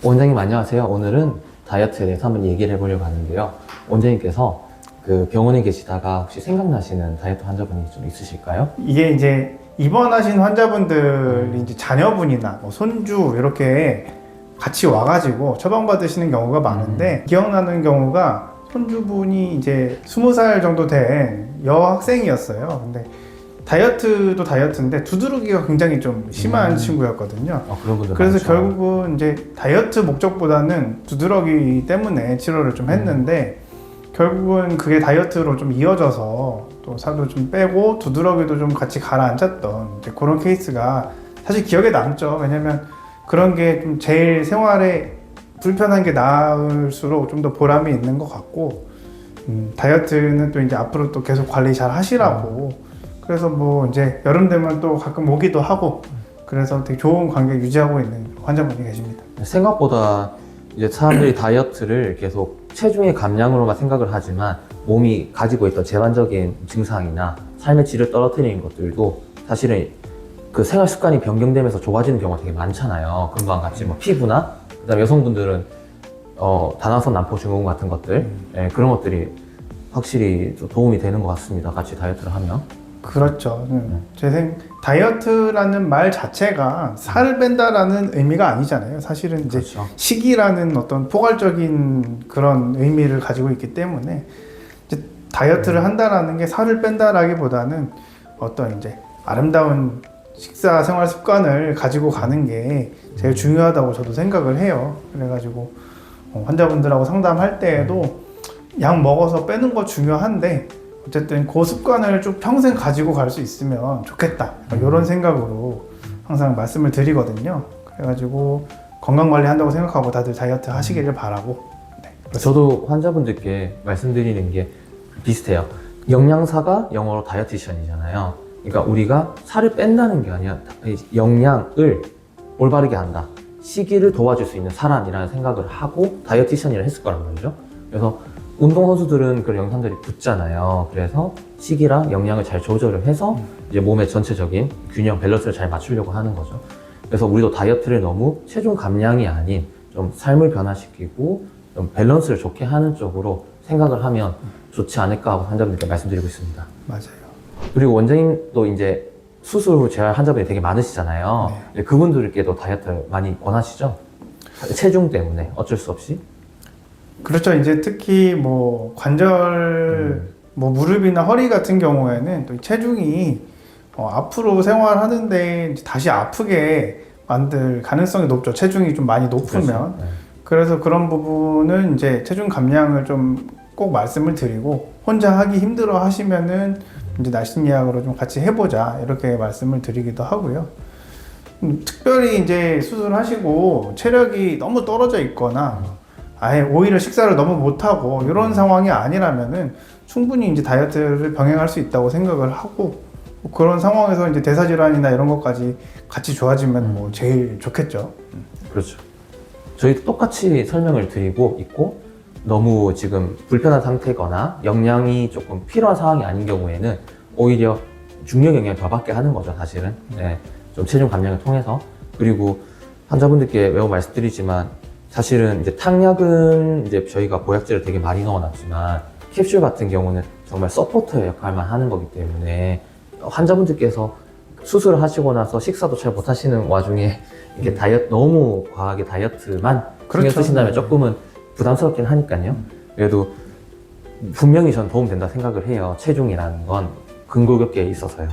원장님 안녕하세요. 오늘은 다이어트에 대해서 한번 얘기를 해보려고 하는데요. 원장님께서 그 병원에 계시다가 혹시 생각나시는 다이어트 환자분이 좀 있으실까요? 이게 이제 입원하신 환자분들이 이제 자녀분이나 뭐 손주 이렇게 같이 와가지고 처방받으시는 경우가 많은데 기억나는 경우가 손주분이 이제 20살 정도 된 여학생이었어요. 근데 다이어트도 다이어트인데 두드러기가 굉장히 좀 심한 친구였거든요. 그런 분들 그래서 많죠. 결국은 이제 다이어트 목적보다는 두드러기 때문에 치료를 좀 했는데 결국은 그게 다이어트로 좀 이어져서 또 살도 좀 빼고 두드러기도 좀 같이 가라앉았던 이제 그런 케이스가 사실 기억에 남죠. 왜냐면 그런 게 좀 제일 생활에 불편한 게 나을수록 좀 더 보람이 있는 것 같고 다이어트는 또 이제 앞으로 또 계속 관리 잘 하시라고 그래서 뭐 이제 여름 되면 또 가끔 오기도 하고 그래서 되게 좋은 관계 유지하고 있는 환자분이 계십니다. 생각보다 이제 사람들이 다이어트를 계속 체중의 감량으로만 생각을 하지만 몸이 가지고 있던 재반적인 증상이나 삶의 질을 떨어뜨리는 것들도 사실은 그 생활 습관이 변경되면서 좋아지는 경우가 되게 많잖아요. 금방 같이 뭐 피부나 그다음에 여성분들은 다나선 난포 증후군 같은 것들 그런 것들이 확실히 좀 도움이 되는 것 같습니다. 같이 다이어트를 하면. 그렇죠. 다이어트라는 말 자체가 살을 뺀다라는 의미가 아니잖아요. 사실은 이제 그렇죠. 식이라는 어떤 포괄적인 그런 의미를 가지고 있기 때문에 이제 다이어트를 한다라는 게 살을 뺀다라기보다는 어떤 이제 아름다운 식사 생활 습관을 가지고 가는 게 제일 중요하다고 저도 생각을 해요. 그래가지고 환자분들하고 상담할 때에도 약 먹어서 빼는 거 중요한데 어쨌든 그 습관을 좀 평생 가지고 갈 수 있으면 좋겠다 이런 생각으로 항상 말씀을 드리거든요. 그래가지고 건강관리 한다고 생각하고 다들 다이어트 하시기를 바라고. 네, 저도 환자분들께 말씀드리는 게 비슷해요. 영양사가 영어로 다이어티션이잖아요. 그러니까 우리가 살을 뺀다는 게 아니라 영양을 올바르게 한다. 식이를 도와줄 수 있는 사람이라는 생각을 하고 다이어티션이라 했을 거란 말이죠. 그래서 운동선수들은 그런 영상들이 붙잖아요. 그래서 식이랑 영양을 잘 조절을 해서 이제 몸의 전체적인 균형, 밸런스를 잘 맞추려고 하는 거죠. 그래서 우리도 다이어트를 너무 체중 감량이 아닌 좀 삶을 변화시키고 좀 밸런스를 좋게 하는 쪽으로 생각을 하면 좋지 않을까 하고 환자분들께 말씀드리고 있습니다. 맞아요. 그리고 원장님도 이제 수술 후 재활 환자분이 되게 많으시잖아요. 네. 그분들께도 다이어트 많이 원하시죠? 체중 때문에 어쩔 수 없이. 그렇죠. 이제 특히 뭐 관절, 뭐 무릎이나 허리 같은 경우에는 또 체중이 앞으로 생활하는데 이제 다시 아프게 만들 가능성이 높죠. 체중이 좀 많이 높으면. 그렇죠. 네. 그래서 그런 부분은 이제 체중 감량을 좀 꼭 말씀을 드리고 혼자 하기 힘들어 하시면은 이제 날씬이약으로 좀 같이 해보자 이렇게 말씀을 드리기도 하고요. 특별히 이제 수술하시고 체력이 너무 떨어져 있거나 아예 오히려 식사를 너무 못하고 이런 상황이 아니라면은 충분히 이제 다이어트를 병행할 수 있다고 생각을 하고 뭐 그런 상황에서 이제 대사질환이나 이런 것까지 같이 좋아지면 뭐 제일 좋겠죠. 그렇죠. 저희도 똑같이 설명을 드리고 있고 너무 지금 불편한 상태거나 영양이 조금 필요한 상황이 아닌 경우에는 오히려 중력 영향을 더 받게 하는 거죠, 사실은. 네, 좀 체중 감량을 통해서. 그리고 환자분들께 매우 말씀드리지만 사실은 이제 탕약은 이제 저희가 보약제를 되게 많이 넣어놨지만 캡슐 같은 경우는 정말 서포터 역할만 하는 거기 때문에 환자분들께서 수술을 하시고 나서 식사도 잘 못하시는 와중에 이게 다이어트 너무 과하게 다이어트만 신경 쓰신다면 조금은 부담스럽긴 하니까요. 그래도 분명히 전 도움된다 생각을 해요. 체중이라는 건 근골격계에 있어서요.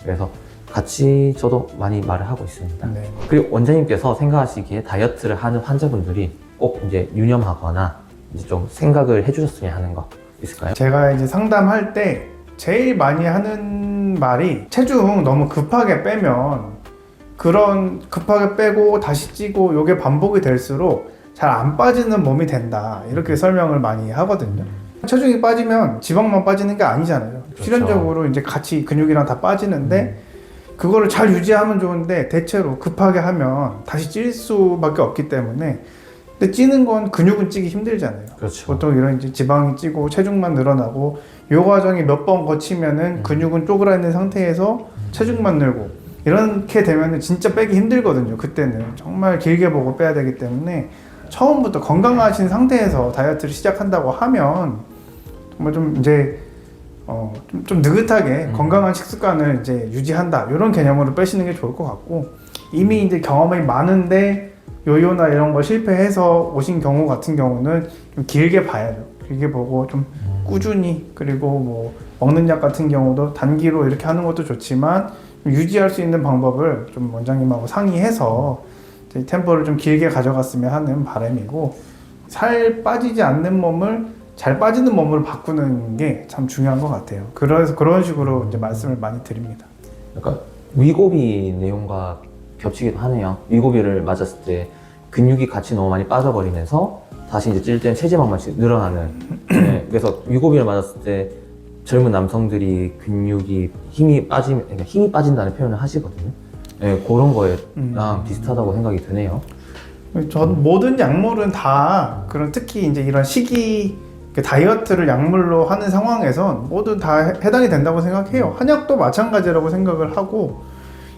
그래서 같이 저도 많이 말을 하고 있습니다. 네. 그리고 원장님께서 생각하시기에 다이어트를 하는 환자분들이 꼭 이제 유념하거나 이제 좀 생각을 해주셨으면 하는 거 있을까요? 제가 이제 상담할 때 제일 많이 하는 말이 체중 너무 급하게 빼면 그런 급하게 빼고 다시 찌고 이게 반복이 될수록 잘 안 빠지는 몸이 된다 이렇게 설명을 많이 하거든요. 체중이 빠지면 지방만 빠지는 게 아니잖아요. 그렇죠. 필연적으로 이제 같이 근육이랑 다 빠지는데 그거를 잘 유지하면 좋은데 대체로 급하게 하면 다시 찔 수밖에 없기 때문에 근데 찌는 건 근육은 찌기 힘들잖아요. 그렇죠. 보통 이런 이제 지방이 찌고 체중만 늘어나고 이 과정이 몇 번 거치면은 근육은 쪼그라있는 상태에서 체중만 늘고 이렇게 되면은 진짜 빼기 힘들거든요. 그때는 정말 길게 보고 빼야 되기 때문에 처음부터 건강하신 상태에서 다이어트를 시작한다고 하면 정말 좀 이제 좀 느긋하게 건강한 식습관을 이제 유지한다 이런 개념으로 빼시는 게 좋을 것 같고, 이미 이제 경험이 많은데 요요나 이런 거 실패해서 오신 경우 같은 경우는 좀 길게 봐야죠. 길게 보고 좀 꾸준히, 그리고 뭐 먹는 약 같은 경우도 단기로 이렇게 하는 것도 좋지만 유지할 수 있는 방법을 좀 원장님하고 상의해서 이제 템포를 좀 길게 가져갔으면 하는 바람이고, 살 빠지지 않는 몸을 잘 빠지는 몸으로 바꾸는 게 참 중요한 것 같아요. 그래서 그런 식으로 이제 말씀을 많이 드립니다. 약간 위고비 내용과 겹치기도 하네요. 위고비를 맞았을 때 근육이 같이 너무 많이 빠져버리면서 다시 이제 찔 때는 체지방만 늘어나는. 네, 그래서 위고비를 맞았을 때 젊은 남성들이 근육이 그러니까 힘이 빠진다는 표현을 하시거든요. 네, 그런 거랑 비슷하다고 생각이 드네요. 전 모든 약물은 다 그런, 특히 이제 이런 시기 다이어트를 약물로 하는 상황에선 모두 다 해당이 된다고 생각해요. 한약도 마찬가지라고 생각을 하고,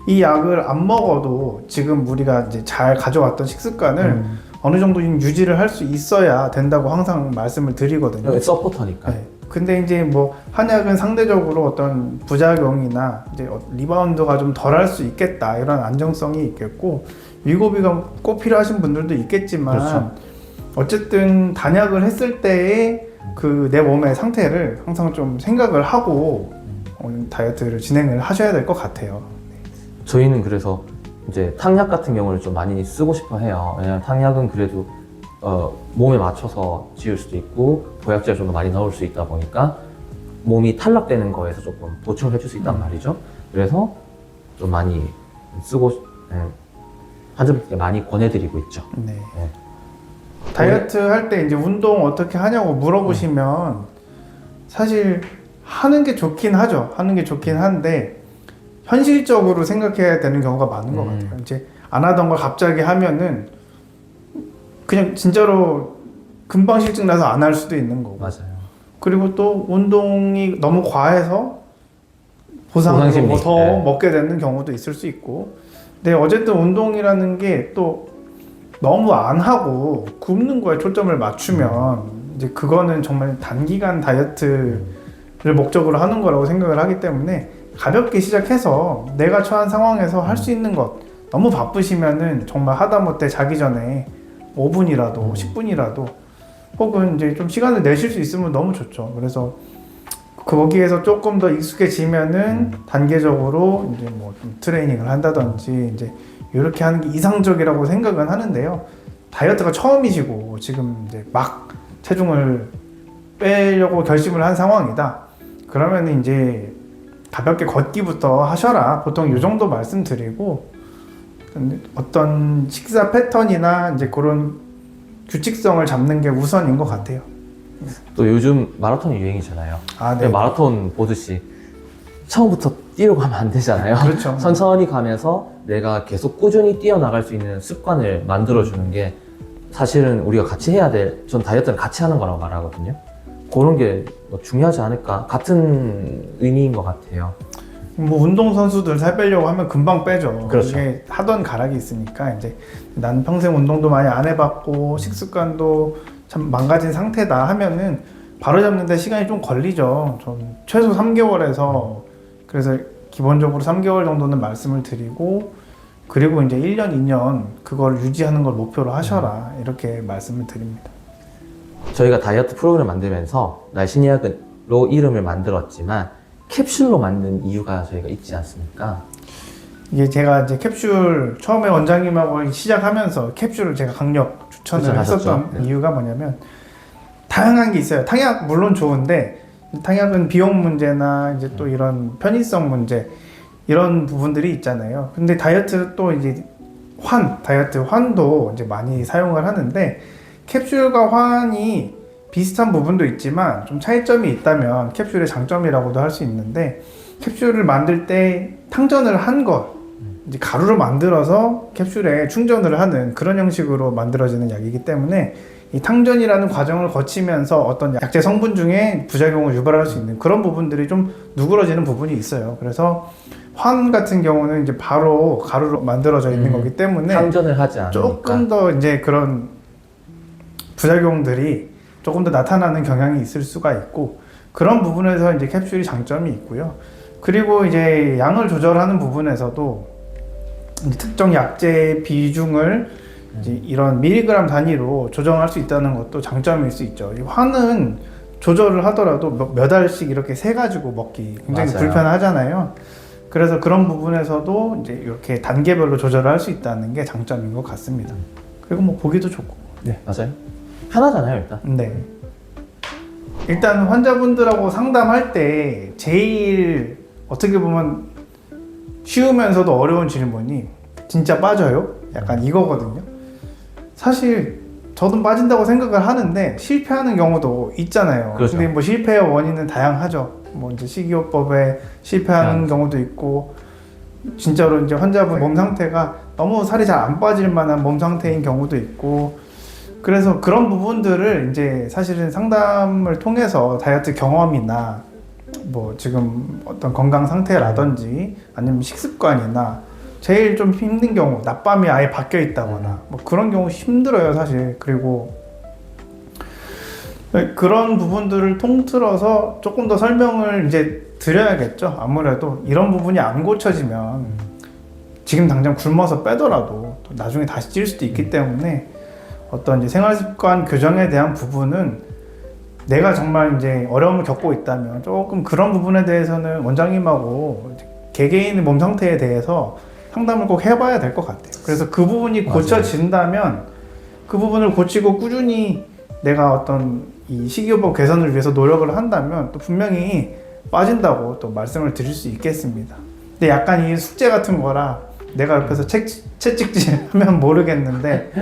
이 약을 안 먹어도 지금 우리가 이제 잘 가져왔던 식습관을 어느 정도 유지를 할 수 있어야 된다고 항상 말씀을 드리거든요. 서포터니까. 네. 근데 이제 뭐 한약은 상대적으로 어떤 부작용이나 이제 리바운드가 좀 덜 할 수 있겠다, 이런 안정성이 있겠고, 위고비가 꼭 필요하신 분들도 있겠지만, 그렇죠. 어쨌든 단약을 했을 때의 그 내 몸의 상태를 항상 좀 생각을 하고 다이어트를 진행을 하셔야 될 것 같아요. 저희는 그래서 이제 탕약 같은 경우를 좀 많이 쓰고 싶어 해요. 왜냐면 탕약은 그래도 몸에 맞춰서 지을 수도 있고 보약제를 좀 더 많이 넣을 수 있다 보니까 몸이 탈락되는 거에서 조금 보충을 해줄 수 있단 말이죠. 그래서 좀 많이 환자분들께 많이 권해드리고 있죠. 네. 네. 다이어트 할 때 이제 운동 어떻게 하냐고 물어보시면 사실 하는 게 좋긴 하죠. 하는 게 좋긴 한데 현실적으로 생각해야 되는 경우가 많은 것 같아요. 이제 안 하던 걸 갑자기 하면은 그냥 진짜로 금방 실증 나서 안 할 수도 있는 거고. 맞아요. 그리고 또 운동이 너무 과해서 보상으로 보상심리. 뭐 더 네. 먹게 되는 경우도 있을 수 있고. 근데 어쨌든 운동이라는 게 또 너무 안 하고 굶는 거에 초점을 맞추면 이제 그거는 정말 단기간 다이어트를 목적으로 하는 거라고 생각을 하기 때문에 가볍게 시작해서 내가 처한 상황에서 할 수 있는 것, 너무 바쁘시면은 정말 하다못해 자기 전에 5분이라도 10분이라도 혹은 이제 좀 시간을 내실 수 있으면 너무 좋죠. 그래서 거기에서 조금 더 익숙해지면은 단계적으로 이제 뭐 좀 트레이닝을 한다든지 이제 이렇게 하는 게 이상적이라고 생각은 하는데요. 다이어트가 처음이시고 지금 이제 막 체중을 빼려고 결심을 한 상황이다. 그러면 이제 가볍게 걷기부터 하셔라. 보통 이 정도 말씀드리고, 어떤 식사 패턴이나 이제 그런 규칙성을 잡는 게 우선인 것 같아요. 또 요즘 마라톤이 유행이잖아요. 아, 네. 마라톤 보듯이 처음부터 뛰려고 하면 안 되잖아요. 그렇죠. 천천히 가면서 내가 계속 꾸준히 뛰어나갈 수 있는 습관을 만들어주는 게 사실은 우리가 같이 해야 될, 전 다이어트는 같이 하는 거라고 말하거든요. 그런 게 뭐 중요하지 않을까, 같은 의미인 것 같아요. 뭐 운동선수들 살 빼려고 하면 금방 빼죠. 그렇죠. 이게 하던 가락이 있으니까 이제 난 평생 운동도 많이 안 해봤고 식습관도 참 망가진 상태다 하면은 바로 잡는데 시간이 좀 걸리죠. 좀 최소 3개월에서, 그래서 기본적으로 3개월 정도는 말씀을 드리고, 그리고 이제 1년, 2년 그걸 유지하는 걸 목표로 하셔라, 이렇게 말씀을 드립니다. 저희가 다이어트 프로그램을 만들면서 날씬의학으로 이름을 만들었지만 캡슐로 만든 이유가 저희가 있지 않습니까? 이게 제가 이제 캡슐 처음에 원장님하고 시작하면서 캡슐을 제가 강력 추천을 추천하셨죠. 했었던 네. 이유가 뭐냐면, 다양한 게 있어요. 탕약 물론 좋은데 탕약은 비용 문제나 이제 또 이런 편의성 문제, 이런 부분들이 있잖아요. 근데 다이어트 또 이제 다이어트 환도 이제 많이 사용을 하는데, 캡슐과 환이 비슷한 부분도 있지만 좀 차이점이 있다면 캡슐의 장점이라고도 할 수 있는데, 캡슐을 만들 때 탕전을 한 것, 이제 가루로 만들어서 캡슐에 충전을 하는 그런 형식으로 만들어지는 약이기 때문에 이 탕전이라는 과정을 거치면서 어떤 약재 성분 중에 부작용을 유발할 수 있는 그런 부분들이 좀 누그러지는 부분이 있어요. 그래서 환 같은 경우는 이제 바로 가루로 만들어져 있는 거기 때문에 탕전을 하지 않으니까 조금 더 이제 그런 부작용들이 조금 더 나타나는 경향이 있을 수가 있고, 그런 부분에서 이제 캡슐이 장점이 있고요. 그리고 이제 양을 조절하는 부분에서도 이제 특정 약제 비중을 이제 이런 밀리그램 단위로 조정할 수 있다는 것도 장점일 수 있죠. 이 화는 조절을 하더라도 몇 알씩 이렇게 세 가지고 먹기 굉장히 맞아요. 불편하잖아요. 그래서 그런 부분에서도 이제 이렇게 단계별로 조절을 할 수 있다는 게 장점인 것 같습니다. 그리고 뭐 보기도 좋고. 네, 맞아요. 편하잖아요, 일단. 네. 일단 환자분들하고 상담할 때 제일 어떻게 보면 쉬우면서도 어려운 질문이 진짜 빠져요? 약간 이거거든요. 사실 저도 빠진다고 생각을 하는데 실패하는 경우도 있잖아요. 그렇죠. 근데 뭐 실패의 원인은 다양하죠. 뭐 이제 식이요법에 실패하는 경우도 있고, 진짜로 이제 환자분 몸 상태가 너무 살이 잘 안 빠질 만한 몸 상태인 경우도 있고, 그래서 그런 부분들을 이제 사실은 상담을 통해서 다이어트 경험이나 뭐 지금 어떤 건강 상태라든지 아니면 식습관이나 제일 좀 힘든 경우, 낮밤이 아예 바뀌어 있다거나 뭐 그런 경우 힘들어요, 사실. 그리고 그런 부분들을 통틀어서 조금 더 설명을 이제 드려야겠죠. 아무래도 이런 부분이 안 고쳐지면 지금 당장 굶어서 빼더라도 또 나중에 다시 찔 수도 있기 때문에 어떤 이제 생활습관 교정에 대한 부분은 내가 정말 이제 어려움을 겪고 있다면 조금 그런 부분에 대해서는 원장님하고 개개인의 몸 상태에 대해서 상담을 꼭 해봐야 될 것 같아요. 그래서 그 부분이 맞아요. 고쳐진다면 그 부분을 고치고 꾸준히 내가 어떤 이 식이요법 개선을 위해서 노력을 한다면 또 분명히 빠진다고 또 말씀을 드릴 수 있겠습니다. 근데 약간 이 숙제 같은 거라 내가 옆에서 채찍질 하면 모르겠는데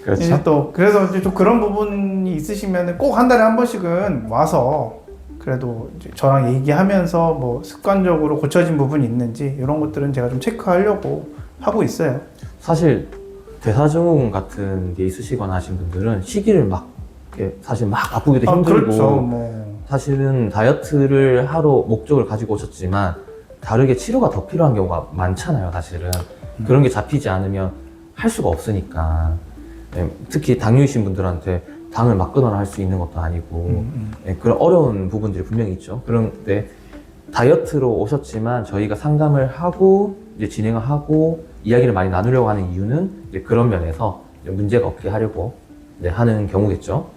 그렇죠. 이제 또 그래서 이제 좀 그런 부분이 있으시면 꼭 한 달에 한 번씩은 와서 그래도 이제 저랑 얘기하면서 뭐 습관적으로 고쳐진 부분이 있는지 이런 것들은 제가 좀 체크하려고 하고 있어요. 사실 대사증후군 같은 게 있으시거나 하신 분들은 시기를 막 이렇게 사실 막 아프기도 힘들고 그렇죠. 뭐. 사실은 다이어트를 하러 목적을 가지고 오셨지만 다르게 치료가 더 필요한 경우가 많잖아요, 사실은. 그런 게 잡히지 않으면 할 수가 없으니까. 네, 특히 당뇨이신 분들한테 당을 막 끊어라 할 수 있는 것도 아니고 네, 그런 어려운 부분들이 분명히 있죠. 그런데 다이어트로 오셨지만 저희가 상담을 하고 이제 진행을 하고 이야기를 많이 나누려고 하는 이유는 이제 그런 면에서 이제 문제가 없게 하려고 네, 하는 경우겠죠.